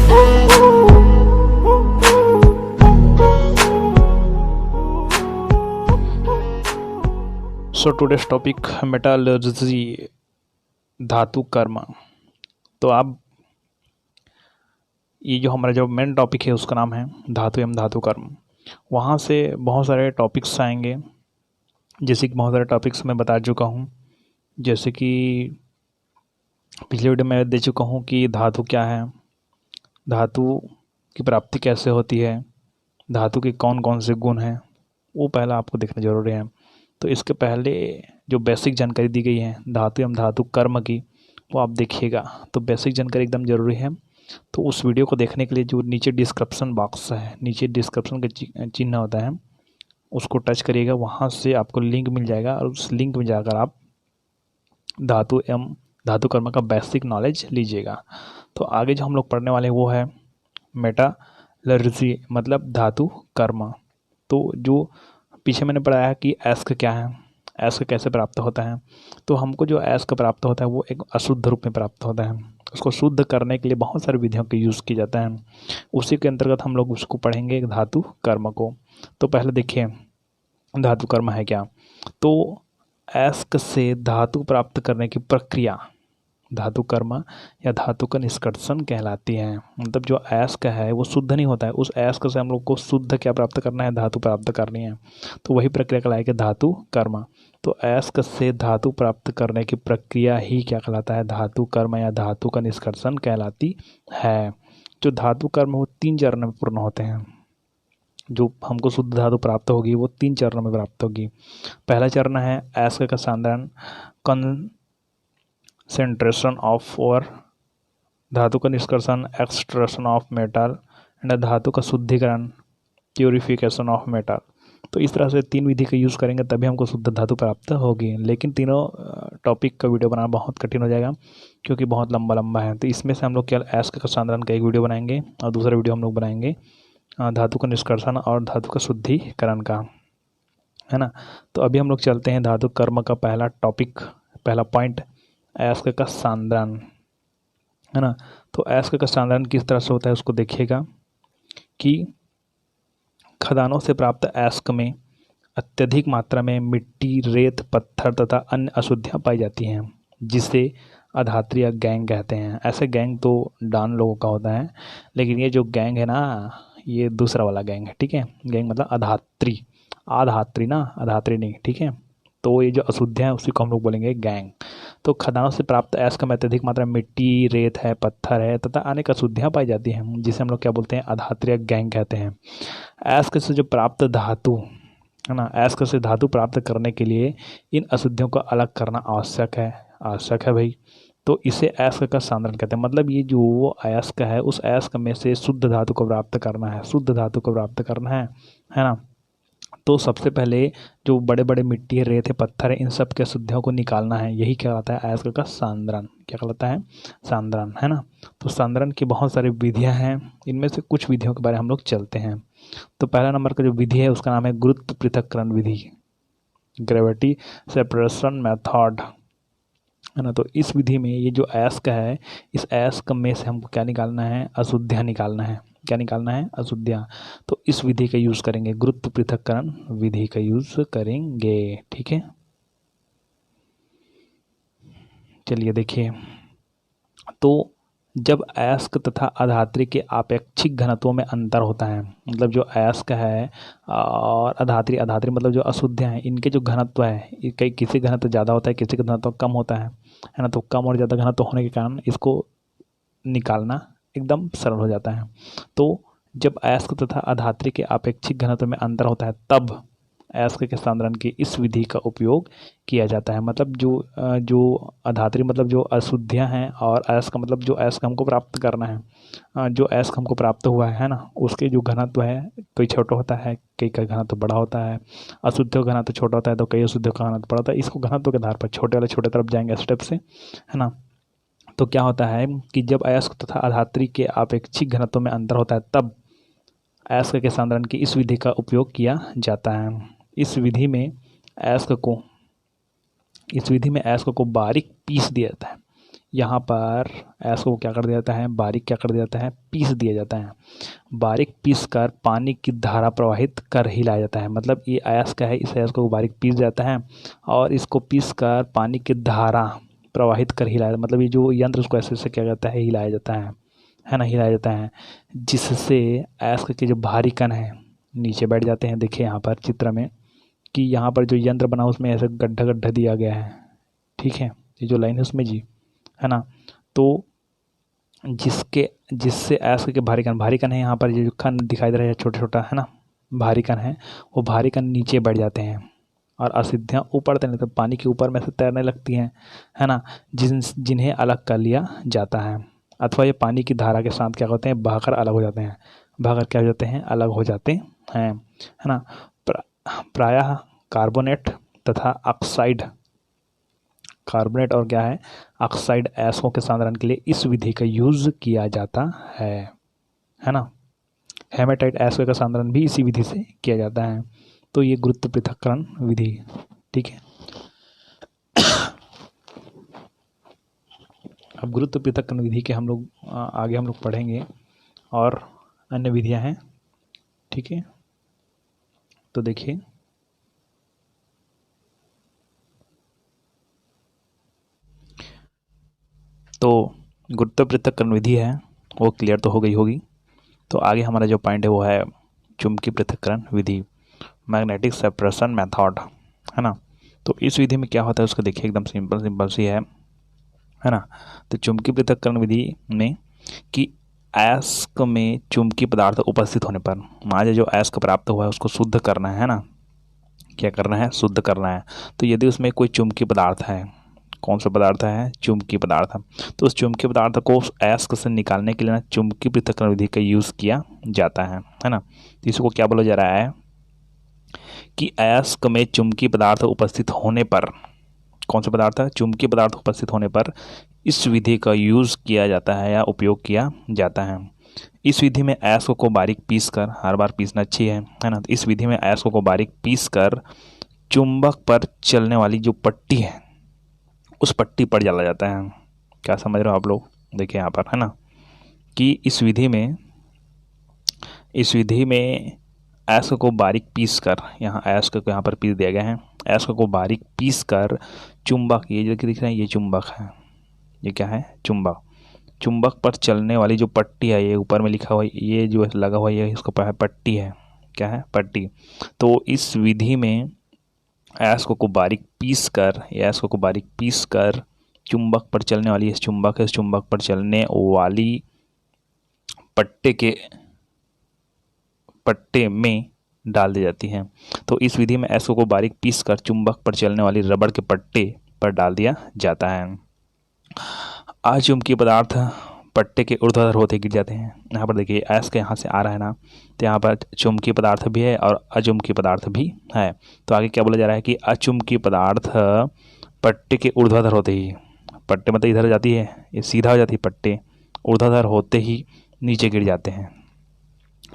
So today's topic metallurgy, धातु कर्म। तो आप ये जो हमारा जो मेन टॉपिक है उसका नाम है धातु एवं धातु कर्म। वहाँ से बहुत सारे टॉपिक्स आएंगे, जैसे कि बहुत सारे टॉपिक्स मैं बता चुका हूँ। जैसे कि पिछले वीडियो में दे चुका हूँ कि धातु क्या है, धातु की प्राप्ति कैसे होती है, धातु के कौन कौन से गुण हैं, वो पहला आपको देखना जरूरी है। तो इसके पहले जो बेसिक जानकारी दी गई है धातु एवं धातु कर्म की, वो आप देखिएगा। तो बेसिक जानकारी एकदम ज़रूरी है। तो उस वीडियो को देखने के लिए जो नीचे डिस्क्रिप्शन बॉक्स है, नीचे डिस्क्रिप्शन का चिन्ह होता है, उसको टच करिएगा। वहाँ से आपको लिंक मिल जाएगा और उस लिंक में जाकर आप धातु एवं धातु कर्म का बेसिक नॉलेज लीजिएगा। तो आगे जो हम लोग पढ़ने वाले हैं वो है मेटालर्जी, मतलब धातु कर्म। तो जो पीछे मैंने पढ़ाया है कि एस्क क्या है, एस्क कैसे प्राप्त होता है। तो हमको जो एस्क प्राप्त होता है वो एक अशुद्ध रूप में प्राप्त होता है। उसको शुद्ध करने के लिए बहुत सारी विधियों का यूज़ किया जाता है। उसी के अंतर्गत हम लोग उसको पढ़ेंगे धातु कर्म को। तो पहले देखिए धातु कर्म है क्या। तो एस्क से धातु प्राप्त करने की प्रक्रिया धातु कर्म या धातु का निष्कर्षण कहलाती है। मतलब जो एस्क है वो शुद्ध नहीं होता है, उस एस्क से हम लोग को शुद्ध क्या प्राप्त करना है, धातु प्राप्त करनी है। तो वही प्रक्रिया कहलाएगी धातु कर्म। तो एस्क से धातु प्राप्त करने की प्रक्रिया ही क्या कहलाता है, धातु कर्म या धातु का निष्कर्षण कहलाती है। जो धातु कर्म वो 3 चरण में पूर्ण होते हैं। जो हमको शुद्ध धातु प्राप्त होगी वो 3 चरणों में प्राप्त होगी। पहला चरण है एस्क का सांद्रण कंसेंट्रेशन ऑफ और धातु का निष्कर्षण एक्सट्रैक्शन ऑफ मेटल एंड धातु का शुद्धिकरण प्यूरिफिकेशन ऑफ मेटल। तो इस तरह से 3 विधि का यूज़ करेंगे तभी हमको शुद्ध धातु प्राप्त होगी। लेकिन तीनों टॉपिक का वीडियो बनाना बहुत कठिन हो जाएगा क्योंकि बहुत लंबा है। तो इसमें से हम लोग केवल एस्क का सांद्रण का एक वीडियो बनाएंगे और दूसरा वीडियो हम लोग बनाएंगे धातु का निष्कर्षण और धातु का शुद्धिकरण का, है ना। तो अभी हम लोग चलते हैं धातु कर्म का पहला टॉपिक, पहला पॉइंट एस्क का सांद्रण, है ना। तो एस्क का सांद्रण किस तरह से होता है उसको देखिएगा कि खदानों से प्राप्त एस्क में अत्यधिक मात्रा में मिट्टी, रेत, पत्थर तथा अन्य अशुद्धियाँ पाई जाती हैं, जिसे अधात्री या गैंग कहते हैं। ऐसे गैंग तो डान लोगों का होता है, लेकिन ये जो गैंग है ना, ये दूसरा वाला गैंग है, ठीक है। गैंग मतलब अधात्री, आधात्री ना, अधात्री नहीं, ठीक है। तो ये जो अशुद्धियाँ हैं उसी को हम लोग बोलेंगे गैंग। तो खदानों से प्राप्त एस्क में अत्यधिक मात्रा में मिट्टी, रेत है, पत्थर है तथा अनेक अशुद्धियाँ पाई जाती हैं, जिसे हम लोग क्या बोलते हैं, अधात्री या गैंग कहते हैं। एस्क से जो प्राप्त धातु है ना, एस्क से धातु प्राप्त करने के लिए इन अशुद्धियों को अलग करना आवश्यक है भाई। तो इसे एस्क का सांद्रण कहते हैं। मतलब ये जो वो एस्क है उस एस्क में से शुद्ध धातु को प्राप्त करना है, शुद्ध धातु को प्राप्त करना है ना। तो सबसे पहले जो बड़े बड़े मिट्टी है, रेत है, पत्थर है, इन सब के अशुद्धियों को निकालना है। यही क्या कहलाता है, एस्क का सांद्रण। क्या कहलाता है, सांद्रण, है ना। तो सांद्रण की बहुत सारी विधियां हैं, इनमें से कुछ विधियों के बारे में हम लोग चलते हैं। तो पहला नंबर का जो विधि है उसका नाम है गुरुत्व पृथक्करण विधि, ग्रेविटी सेपरेशन मेथड, है ना। तो इस विधि में ये जो एस्क है, इस एस्क में से हमको क्या निकालना है, अशुद्धियाँ निकालना है। क्या निकालना है, अशुद्धियाँ। तो इस विधि का यूज़ करेंगे, गुरुत्व पृथक्करण विधि का यूज़ करेंगे, ठीक है। चलिए देखिए, तो जब एस्क तथा अधात्री के आपेक्षिक घनत्वों में अंतर होता है, मतलब जो एस्क है और अधात्री मतलब जो अशुद्धियाँ हैं, इनके जो घनत्व है, कई किसी घनत्व ज़्यादा होता है, किसी का घनत्व कम होता है ना। तो कम और ज़्यादा घनत्व होने के कारण इसको निकालना एकदम सरल हो जाता है। तो जब एस्क तथा अधात्री के आपेक्षिक घनत्व में अंतर होता है तब एस्क के सांद्रण की इस विधि का उपयोग किया जाता है। मतलब जो अधात्री मतलब जो अशुद्धियाँ हैं और एस्क मतलब जो एस्क हमको प्राप्त करना है, जो एस्क हमको प्राप्त हुआ है ना, उसके जो घनत्व है, कई छोटा होता है, कई का घनत्व बड़ा होता है। अशुद्धियों का घनत्व छोटा होता है तो कई अशुद्धियों का घनत्व बड़ा होता है। इसको घनत्व के आधार पर छोटे वाले छोटे तरफ जाएंगे स्टेप से, है ना। तो क्या होता है कि जब एस्क तथा अधात्री के आपेक्षिक घनत्व में अंतर होता है तब एस्क के सांद्रण की इस विधि का उपयोग किया जाता है। इस विधि में एस्क को बारीक पीस दिया जाता है। यहाँ पर ऐस को क्या कर दिया जाता है, बारीक क्या कर दिया जाता है, पीस दिया जाता है। बारीक पीस कर पानी की धारा प्रवाहित कर हिलाया जाता है। मतलब ये अयस्क का है, इस अयस्क को बारीक पीस जाता है और इसको पीस कर पानी की धारा प्रवाहित कर हिलाया, मतलब ये जो यंत्र उसको ऐसे ऐसे क्या जाता है, हिलाया जाता है ना, हिलाया जाता है, जिससे अयस्क के जो भारी कण हैं नीचे बैठ जाते हैं। देखिए यहाँ पर चित्र में कि यहाँ पर जो यंत्र बना उसमें ऐसे गड्ढा गड्ढा दिया गया है, ठीक है, ये जो लाइन है उसमें जी, है ना। तो जिससे अयस्क के भारी कण है, यहाँ पर ये जो कण दिखाई दे रहा है छोटा छोटा, है ना, भारी कण है, वो भारी कण नीचे बैठ जाते हैं और असिद्धियाँ ऊपर तैरने, तो पानी के ऊपर में से तैरने लगती हैं, है ना, जिन्हें अलग कर लिया जाता है, अथवा ये पानी की धारा के साथ क्या होते हैं, बहकर अलग हो जाते हैं, बहकर क्या हो जाते हैं, अलग हो जाते हैं, है ना। प्रायः कार्बोनेट तथा ऑक्साइड, कार्बोनेट और क्या है, ऑक्साइड अयस्कों के सांद्रण के लिए इस विधि का यूज किया जाता है ना। हेमेटाइट अयस्कों का सांद्रण भी इसी विधि से किया जाता है। तो ये गुरुत्व पृथक्करण विधि, ठीक है। अब गुरुत्व पृथक्करण विधि के हम लोग आगे हम लोग पढ़ेंगे और अन्य विधियां हैं, ठीक है। तो देखिए, तो गुरुत्व पृथक्करण विधि है वो क्लियर तो हो गई होगी। तो आगे हमारा जो पॉइंट है वो है चुंबकीय पृथक्करण विधि, मैग्नेटिक सेपरेशन मेथड, है ना। तो इस विधि में क्या होता है उसको देखिए, एकदम सिंपल सी है ना। तो चुंबकीय पृथक्करण विधि में कि अयस्क में चुंबकीय पदार्थ उपस्थित होने पर, मान लीजिए जो अयस्क प्राप्त हुआ है उसको शुद्ध करना है ना, क्या करना है, शुद्ध करना है। तो यदि उसमें कोई चुंबकीय पदार्थ है, कौन सा पदार्थ है, चुंबकीय पदार्थ, तो उस चुंबकीय पदार्थ को उस अयस्क से निकालने के लिए ना चुंबकीय पृथक्करण विधि का यूज़ किया जाता है ना। तो इसको क्या बोला जा रहा है कि अयस्क में चुंबकीय पदार्थ उपस्थित होने पर, कौन सा पदार्थ है, चुंबकीय पदार्थ उपस्थित होने पर इस विधि का यूज़ किया जाता है या उपयोग किया जाता है। इस विधि में अयस्क को बारीक पीस कर, हर बार पीसना अच्छी है ना। तो इस विधि में अयस्क को बारीक पीस कर चुंबक पर चलने वाली जो पट्टी है उस पट्टी पर डाला जाता है। क्या समझ रहे हो आप लोग, देखिए यहाँ पर, है ना, कि इस विधि में अयस्क को बारीक पीस कर, यहाँ अयस्क को यहाँ पर पीस दिया गया है, अयस्क को बारीक पीस कर चुंबक, ये जो दिख रहा है ये चुंबक है, ये क्या है, चुंबक, चुंबक पर चलने वाली जो पट्टी है, ये ऊपर में लिखा हुआ है, ये जो लगा हुआ है ये इसको पट्टी है, क्या है, पट्टी। तो इस विधि में अयस्क को बारीक पीस कर चुंबक पर चलने वाली, इस चुंबक पर चलने वाली पट्टे में डाल दी जाती है। तो इस विधि में अयस्क को बारीक पीस कर चुंबक पर चलने वाली रबड़ के पट्टे पर डाल दिया जाता है। अचुंबकीय पदार्थ पट्टे के ऊर्ध्वाधर होते गिर जाते हैं। यहाँ पर देखिए अयस्क यहाँ से आ रहा है ना, तो यहाँ पर चुंबकीय पदार्थ भी है और अचुंबकीय पदार्थ भी है। तो आगे क्या बोला जा रहा है कि अचुंबकीय पदार्थ पट्टे के ऊर्ध्वाधर होते ही, पट्टे मतलब इधर जाती है, ये सीधा हो जाती है, पट्टे ऊर्ध्वाधर होते ही नीचे गिर जाते हैं,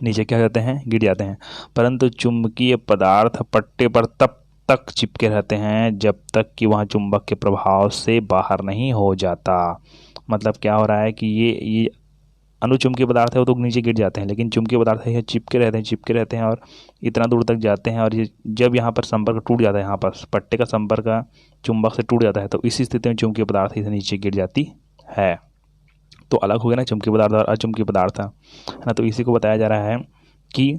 नीचे क्या जाते हैं, गिर जाते हैं। परंतु चुंबकीय पदार्थ पट्टे पर तब तक चिपके रहते हैं जब तक कि वह चुंबक के प्रभाव से बाहर नहीं हो जाता। मतलब क्या हो रहा है कि ये अनुचुंबकीय पदार्थ है वो तो नीचे गिर जाते हैं, लेकिन चुंबकीय पदार्थ है चिपके रहते हैं और इतना दूर तक जाते हैं। और ये जब यहाँ पर संपर्क टूट जाता है, यहाँ पर पट्टे का संपर्क चुंबक से टूट जाता है, तो इसी स्थिति में चुंबकीय पदार्थ इसे नीचे गिर जाती है। तो अलग हो गया ना चुंबकीय पदार्थ और अचुंबकीय पदार्थ, है ना। तो इसी को बताया जा रहा है कि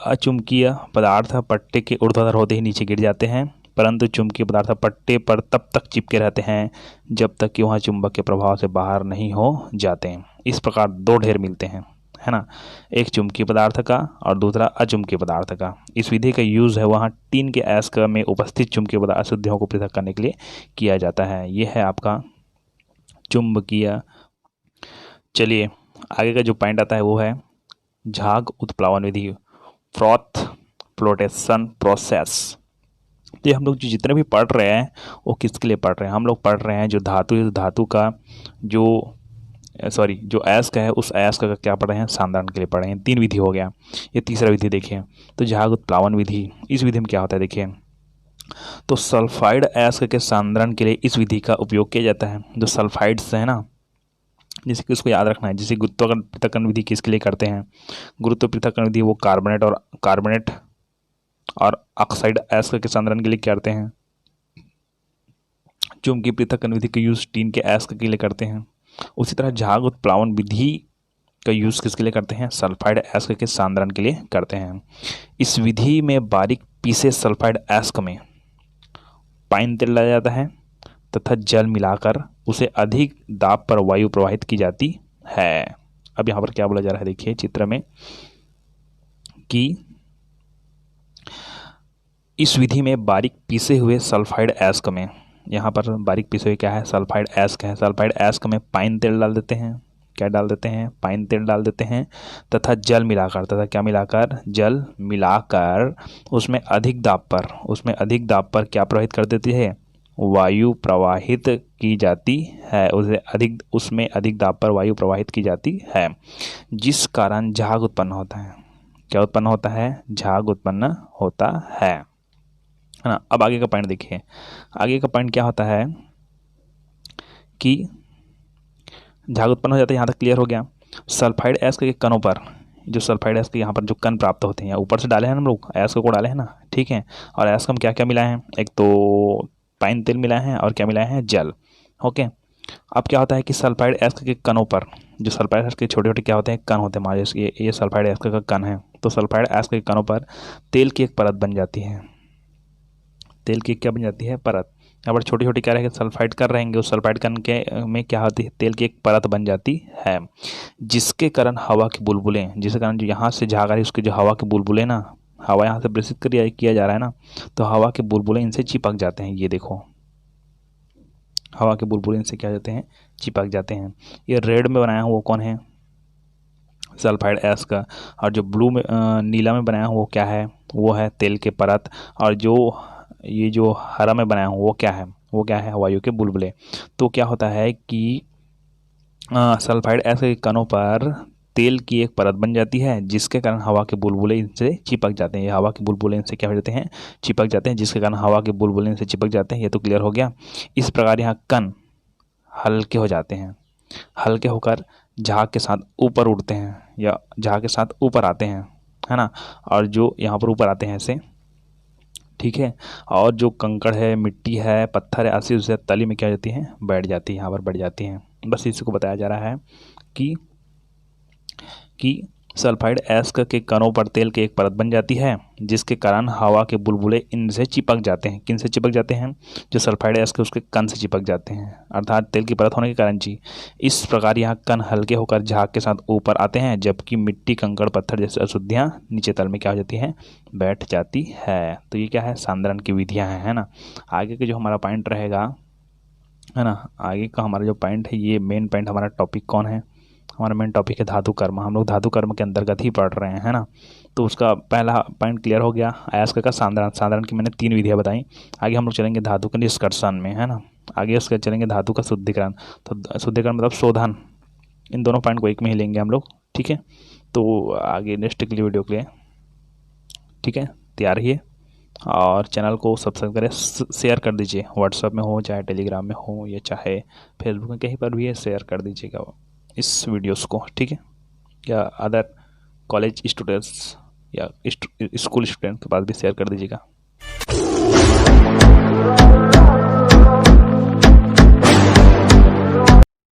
अचुंबकीय पदार्थ पट्टे के ऊर्ध्वाधर होते ही नीचे गिर जाते हैं, परंतु चुंबकीय पदार्थ पट्टे पर तब तक चिपके रहते हैं जब तक कि वह चुंबक के प्रभाव से बाहर नहीं हो जाते हैं। इस प्रकार दो ढेर मिलते हैं, है ना, एक चुंबकीय पदार्थ का और दूसरा अचुंबकीय पदार्थ का। इस विधि का यूज़ है वहाँ टीन के अयस्क में उपस्थित चुंबकीय पदार्थ अशुद्धियों को पृथक करने के लिए किया जाता है। यह है आपका चुंबकीय। चलिए आगे का जो पॉइंट आता है वो है झाग उत्प्लावन विधि, फ्रॉथ फ्लोटेशन प्रोसेस। तो हम लोग जो जितने भी पढ़ रहे हैं वो किसके लिए पढ़ रहे हैं, हम लोग पढ़ रहे हैं जो धातु का जो अयस्क है उस अयस्क का क्या पढ़ रहे हैं, सांद्रण के लिए पढ़ रहे हैं। 3 विधि हो गया, ये तीसरा विधि देखिए। तो झाग उत्प्लावन विधि, इस विधि में क्या होता है देखिए, तो सल्फाइड अयस्क के सांद्रण के लिए इस विधि का उपयोग किया जाता है। जो सल्फाइड्स है ना, जैसे कि उसको याद रखना है, जैसे गुरुत्वाकर्षण पृथक्करण विधि किसके लिए करते हैं, गुरुत्व पृथक्करण विधि वो कार्बोनेट और ऑक्साइड अयस्क के सांद्रण के लिए करते हैं। चुंबकीय पृथक्करण विधि का यूज टीन के अयस्क के लिए करते हैं। उसी तरह झाग उत्प्लावन विधि का यूज किसके लिए करते हैं, सल्फाइड अयस्क के सांद्रण के लिए करते हैं। इस विधि में बारीक पीसे सल्फाइड अयस्क में पाइन तेल डाला जाता है तथा जल मिलाकर उसे अधिक दाब पर वायु प्रवाहित की जाती है। अब यहाँ पर क्या बोला जा रहा है, देखिए चित्र में कि इस विधि में बारीक पीसे हुए सल्फाइड अयस्क में, यहाँ पर बारीक पीसे हुए क्या है, सल्फाइड अयस्क है। सल्फाइड अयस्क में पाइन तेल डाल देते हैं, क्या डाल देते हैं, पाइन तेल डाल देते हैं तथा जल मिलाकर उसमें अधिक दाब पर क्या प्रवाहित कर देती है, वायु प्रवाहित की जाती है। उसमें अधिक दाब पर वायु प्रवाहित की जाती है, जिस कारण झाग उत्पन्न होता है। क्या उत्पन्न होता है, झाग उत्पन्न होता है ना। अब आगे का पॉइंट देखिए, आगे का पॉइंट क्या होता है कि झाग उत्पन्न हो जाता है, यहाँ तक क्लियर हो गया। सल्फाइड अयस्क के कणों पर, जो सल्फाइड अयस्क यहाँ पर जो कण प्राप्त होते हैं, ऊपर से डाले हैं हम लोग अयस्क को डाले हैं ना, ठीक है। और अयस्क हम क्या क्या मिलाए हैं, एक तो पाइन तेल मिलाए हैं और क्या मिलाए हैं, जल। ओके, अब क्या होता है कि सल्फाइड अयस्क के कणों पर, जो सल्फाइड अयस्क के छोटे छोटे क्या होते हैं, कण होते हैं हमारे, ये सल्फाइड अयस्क का कण है। तो सल्फाइड अयस्क के कणों पर तेल की एक परत बन जाती है। तेल की क्या बन जाती है, परत। यहाँ पर छोटी छोटी क्या रहेगी, सल्फाइड कर रहेंगे, उस सल्फाइड कण के में क्या होती है, तेल की एक परत बन जाती है, जिसके कारण हवा के बुलबुले, जिसके कारण जो यहाँ से झाग आ रही है उसके जो हवा के बुलबुले ना, हवा यहाँ से प्रेषित किया जा रहा है ना, तो हवा के बुलबुले इनसे चिपक जाते हैं। ये देखो, हवा के बुलबुले इनसे क्या जाते हैं, चिपक जाते हैं। ये रेड में बनाया हुआ वो कौन है, सल्फाइड अयस्क का। और जो ब्लू में नीला में बनाया हुआ वो क्या है, वो है तेल के परत। और ये जो हरा में बनाया हुआ वो क्या है, वायु के बुलबुले। तो क्या होता है कि सल्फाइड अयस्क के कणों पर तेल की एक परत बन जाती है, जिसके कारण हवा के बुलबुले इनसे चिपक जाते हैं। ये हवा के बुलबुले इनसे क्या हो जाते हैं, चिपक जाते हैं, जिसके कारण हवा के बुलबुले इनसे चिपक जाते हैं। ये तो क्लियर हो गया। इस प्रकार यहाँ कण हल्के हो जाते हैं, हल्के होकर झाग के साथ ऊपर उड़ते हैं या झाग के साथ ऊपर आते हैं, है ना। और जो यहाँ पर ऊपर आते हैं ऐसे, ठीक है। और जो कंकड़ है, मिट्टी है, पत्थर है, ऐसी उसे तली में क्या हो जाती है, बैठ जाती है, यहाँ पर बैठ जाती हैं। बस इसी को बताया जा रहा है कि सल्फाइड अयस्क के कणों पर तेल की एक परत बन जाती है, जिसके कारण हवा के बुलबुले इनसे चिपक जाते हैं। किन से चिपक जाते हैं, जो सल्फाइड अयस्क उसके कण से चिपक जाते हैं, अर्थात तेल की परत होने के कारण जी। इस प्रकार यहाँ कण हल्के होकर झाग के साथ ऊपर आते हैं, जबकि मिट्टी, कंकड़, पत्थर जैसे अशुद्धियाँ नीचे तल में क्या हो जाती हैं, बैठ जाती है। तो ये क्या है, सांद्रण की विधियाँ हैं, है ना। आगे के जो हमारा पॉइंट रहेगा, है ना, आगे का हमारा जो पॉइंट है, ये मेन पॉइंट हमारा टॉपिक कौन है, हमारा मेन टॉपिक है धातु कर्म। हम लोग धातु कर्म के अंतर्गत ही पढ़ रहे हैं, है ना। तो उसका पहला पॉइंट क्लियर हो गया, अयस्क का सांद्रण की मैंने 3 विधियाँ बताई। आगे हम लोग चलेंगे धातु के निष्कर्षण में, है ना। आगे उसके चलेंगे धातु का शुद्धिकरण। तो शुद्धिकरण मतलब शोधन, इन दोनों पॉइंट को एक में ही लेंगे हम लोग, ठीक है। तो आगे नेक्स्ट के लिए वीडियो के लिए, ठीक है, तैयार रहिए। और चैनल को सब्सक्राइब करें, शेयर कर दीजिए, व्हाट्सएप में हो चाहे टेलीग्राम में हो या चाहे फेसबुक में, कहीं पर भी है, शेयर कर दीजिएगा इस वीडियोस को, ठीक है। या अदर कॉलेज स्टूडेंट्स या स्कूल स्टूडेंट के पास भी शेयर कर दीजिएगा।